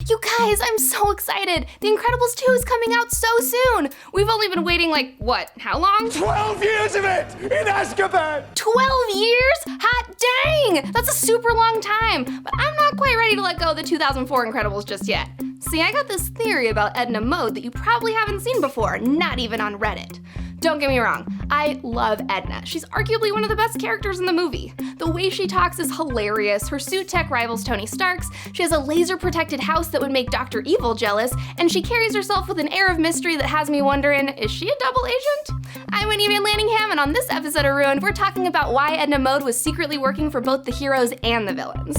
You guys, I'm so excited! The Incredibles 2 is coming out so soon! We've only been waiting how long? 12 years of it in Azkaban! 12 years? Hot dang! That's a super long time, but I'm not quite ready to let go of the 2004 Incredibles just yet. See, I got this theory about Edna Mode that you probably haven't seen before, not even on Reddit. Don't get me wrong, I love Edna. She's arguably one of the best characters in the movie. The way she talks is hilarious, her suit tech rivals Tony Stark's, she has a laser-protected house that would make Dr. Evil jealous, and she carries herself with an air of mystery that has me wondering, is she a double agent? I'm Whitney Van Laningham, and on this episode of Ruined, we're talking about why Edna Mode was secretly working for both the heroes and the villains.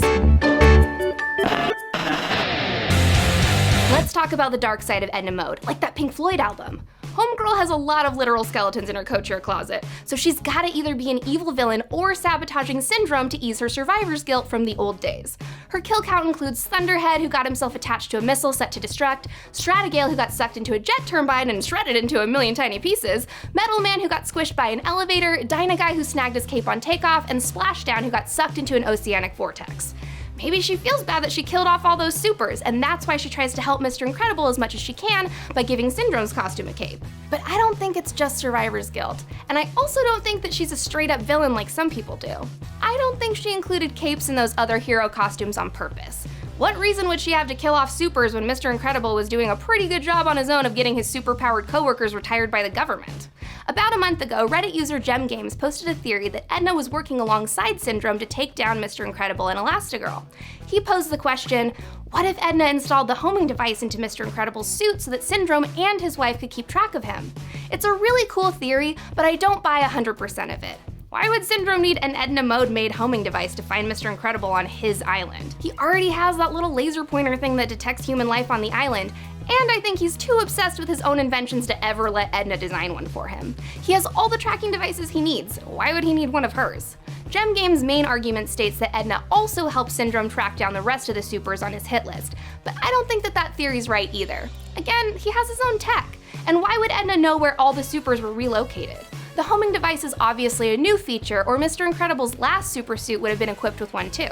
Let's talk about the dark side of Edna Mode, like that Pink Floyd album. Homegirl has a lot of literal skeletons in her couture closet, so she's gotta either be an evil villain or sabotaging Syndrome to ease her survivor's guilt from the old days. Her kill count includes Thunderhead, who got himself attached to a missile set to destruct, Stratigale, who got sucked into a jet turbine and shredded into a million tiny pieces, Metal Man, who got squished by an elevator, Dynaguy, who snagged his cape on takeoff, and Splashdown, who got sucked into an oceanic vortex. Maybe she feels bad that she killed off all those supers, and that's why she tries to help Mr. Incredible as much as she can by giving Syndrome's costume a cape. But I don't think it's just survivor's guilt, and I also don't think that she's a straight-up villain like some people do. I don't think she included capes in those other hero costumes on purpose. What reason would she have to kill off supers when Mr. Incredible was doing a pretty good job on his own of getting his super-powered coworkers retired by the government? About a month ago, Reddit user Gem Games posted a theory that Edna was working alongside Syndrome to take down Mr. Incredible and Elastigirl. He posed the question, what if Edna installed the homing device into Mr. Incredible's suit so that Syndrome and his wife could keep track of him? It's a really cool theory, but I don't buy 100% of it. Why would Syndrome need an Edna Mode-made homing device to find Mr. Incredible on his island? He already has that little laser pointer thing that detects human life on the island, and I think he's too obsessed with his own inventions to ever let Edna design one for him. He has all the tracking devices he needs. Why would he need one of hers? Gem Game's main argument states that Edna also helps Syndrome track down the rest of the supers on his hit list, but I don't think that theory's right either. Again, he has his own tech, and why would Edna know where all the supers were relocated? The homing device is obviously a new feature, or Mr. Incredible's last super suit would have been equipped with one too.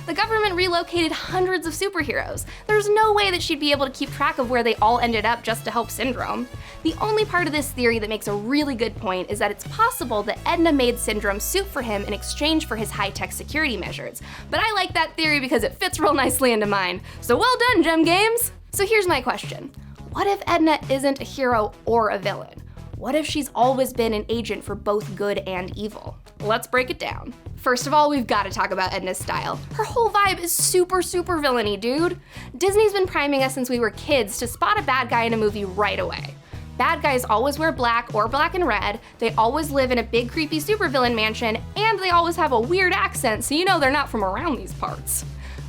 The government relocated hundreds of superheroes. There's no way that she'd be able to keep track of where they all ended up just to help Syndrome. The only part of this theory that makes a really good point is that it's possible that Edna made Syndrome's suit for him in exchange for his high-tech security measures. But I like that theory because it fits real nicely into mine. So well done, Gem Games! So here's my question. What if Edna isn't a hero or a villain? What if she's always been an agent for both good and evil? Let's break it down. First of all, we've got to talk about Edna's style. Her whole vibe is super villainy, dude. Disney's been priming us since we were kids to spot a bad guy in a movie right away. Bad guys always wear black or black and red, they always live in a big creepy supervillain mansion, and they always have a weird accent, so you know they're not from around these parts.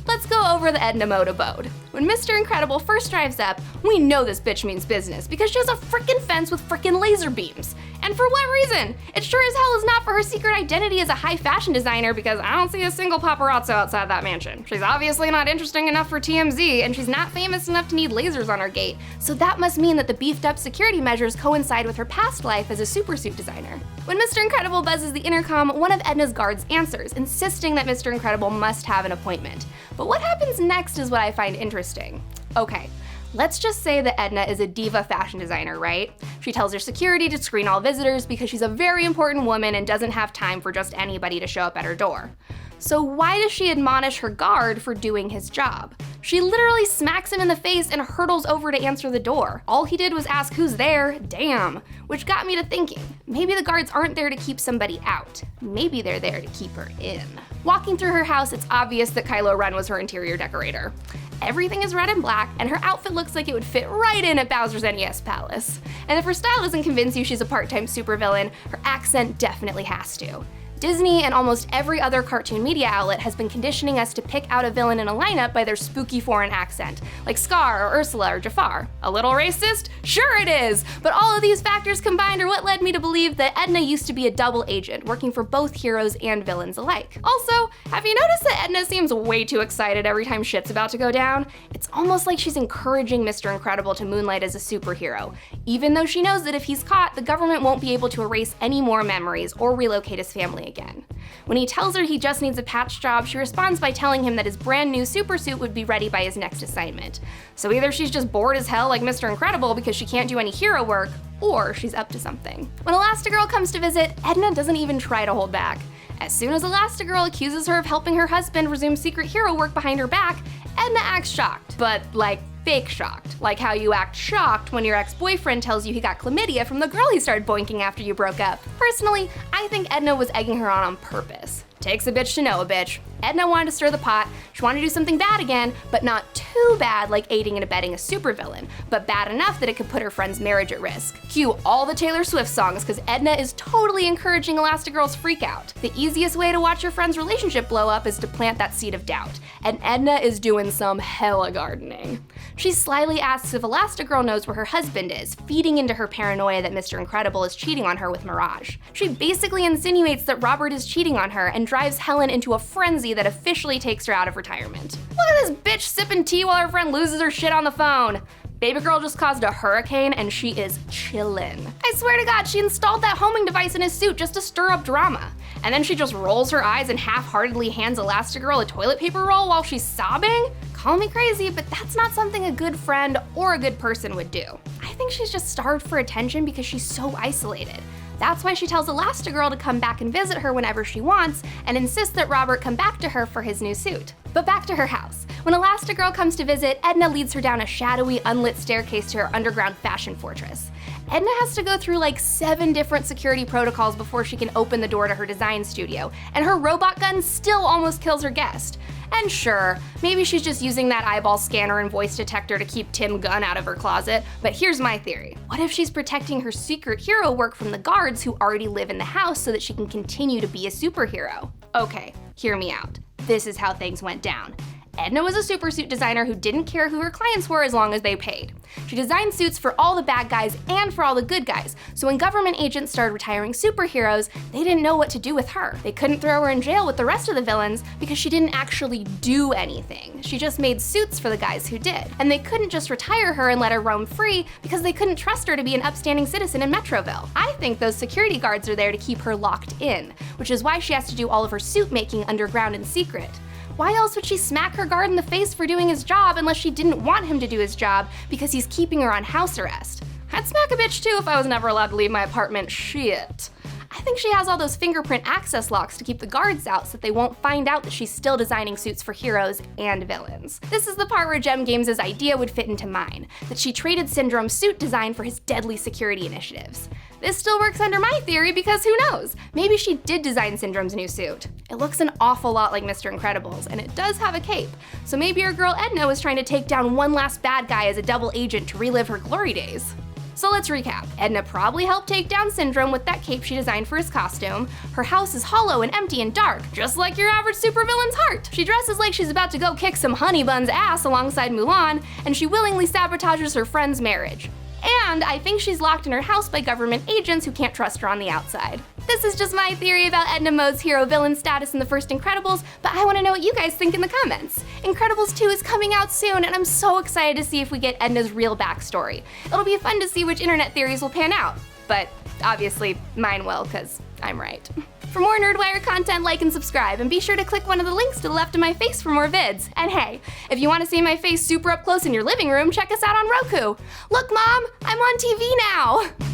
Let's go over the Edna Mode abode. When Mr. Incredible first drives up, we know this bitch means business because she has a frickin' fence with frickin' laser beams. And for what reason? It sure as hell is not for her secret identity as a high fashion designer because I don't see a single paparazzo outside that mansion. She's obviously not interesting enough for TMZ, and she's not famous enough to need lasers on her gate, so that must mean that the beefed up security measures coincide with her past life as a supersuit designer. When Mr. Incredible buzzes the intercom, one of Edna's guards answers, insisting that Mr. Incredible must have an appointment. But what happens next is what I find interesting. Okay, let's just say that Edna is a diva fashion designer, right? She tells her security to screen all visitors because she's a very important woman and doesn't have time for just anybody to show up at her door. So why does she admonish her guard for doing his job? She literally smacks him in the face and hurtles over to answer the door. All he did was ask who's there, damn. Which got me to thinking, maybe the guards aren't there to keep somebody out. Maybe they're there to keep her in. Walking through her house, it's obvious that Kylo Ren was her interior decorator. Everything is red and black, and her outfit looks like it would fit right in at Bowser's NES Palace. And if her style doesn't convince you she's a part-time supervillain, her accent definitely has to. Disney and almost every other cartoon media outlet has been conditioning us to pick out a villain in a lineup by their spooky foreign accent, like Scar or Ursula or Jafar. A little racist? Sure it is! But all of these factors combined are what led me to believe that Edna used to be a double agent, working for both heroes and villains alike. Also, have you noticed that Edna seems way too excited every time shit's about to go down? It's almost like she's encouraging Mr. Incredible to moonlight as a superhero, even though she knows that if he's caught, the government won't be able to erase any more memories or relocate his family again. When he tells her he just needs a patch job, she responds by telling him that his brand new supersuit would be ready by his next assignment. So either she's just bored as hell like Mr. Incredible because she can't do any hero work, or she's up to something. When Elastigirl comes to visit, Edna doesn't even try to hold back. As soon as Elastigirl accuses her of helping her husband resume secret hero work behind her back, Edna acts shocked, but like fake shocked. Like how you act shocked when your ex-boyfriend tells you he got chlamydia from the girl he started boinking after you broke up. Personally, I think Edna was egging her on purpose. Takes a bitch to know a bitch. Edna wanted to stir the pot, she wanted to do something bad again, but not too bad like aiding and abetting a supervillain, but bad enough that it could put her friend's marriage at risk. Cue all the Taylor Swift songs, because Edna is totally encouraging Elastigirl's freak out. The easiest way to watch your friend's relationship blow up is to plant that seed of doubt, and Edna is doing some hella gardening. She slyly asks if Elastigirl knows where her husband is, feeding into her paranoia that Mr. Incredible is cheating on her with Mirage. She basically insinuates that Robert is cheating on her and drives Helen into a frenzy that officially takes her out of retirement. Look at this bitch sipping tea while her friend loses her shit on the phone. Baby girl just caused a hurricane and she is chillin'. I swear to God, she installed that homing device in his suit just to stir up drama. And then she just rolls her eyes and half-heartedly hands Elastigirl a toilet paper roll while she's sobbing? Call me crazy, but that's not something a good friend or a good person would do. I think she's just starved for attention because she's so isolated. That's why she tells Elastigirl to come back and visit her whenever she wants, and insists that Robert come back to her for his new suit. But back to her house. When Elastigirl comes to visit, Edna leads her down a shadowy, unlit staircase to her underground fashion fortress. Edna has to go through like 7 different security protocols before she can open the door to her design studio, and her robot gun still almost kills her guest. And sure, maybe she's just using that eyeball scanner and voice detector to keep Tim Gunn out of her closet, but here's my theory. What if she's protecting her secret hero work from the guards who already live in the house so that she can continue to be a superhero? Okay, hear me out. This is how things went down. Edna was a supersuit designer who didn't care who her clients were as long as they paid. She designed suits for all the bad guys and for all the good guys, so when government agents started retiring superheroes, they didn't know what to do with her. They couldn't throw her in jail with the rest of the villains because she didn't actually do anything. She just made suits for the guys who did. And they couldn't just retire her and let her roam free because they couldn't trust her to be an upstanding citizen in Metroville. I think those security guards are there to keep her locked in, which is why she has to do all of her suit making underground in secret. Why else would she smack her guard in the face for doing his job unless she didn't want him to do his job because he's keeping her on house arrest? I'd smack a bitch too if I was never allowed to leave my apartment, shit. I think she has all those fingerprint access locks to keep the guards out so that they won't find out that she's still designing suits for heroes and villains. This is the part where Gem Games' idea would fit into mine, that she traded Syndrome's suit design for his deadly security initiatives. This still works under my theory because who knows? Maybe she did design Syndrome's new suit. It looks an awful lot like Mr. Incredible's, and it does have a cape. So maybe our girl Edna was trying to take down one last bad guy as a double agent to relive her glory days. So let's recap. Edna probably helped take down Syndrome with that cape she designed for his costume. Her house is hollow and empty and dark, just like your average supervillain's heart. She dresses like she's about to go kick some honey bun's ass alongside Mulan, and she willingly sabotages her friend's marriage. And I think she's locked in her house by government agents who can't trust her on the outside. This is just my theory about Edna Mode's hero-villain status in the first Incredibles, but I want to know what you guys think in the comments. Incredibles 2 is coming out soon, and I'm so excited to see if we get Edna's real backstory. It'll be fun to see which internet theories will pan out, but obviously mine will, because I'm right. For more NerdWire content, like and subscribe, and be sure to click one of the links to the left of my face for more vids. And hey, if you want to see my face super up close in your living room, check us out on Roku. Look, Mom, I'm on TV now!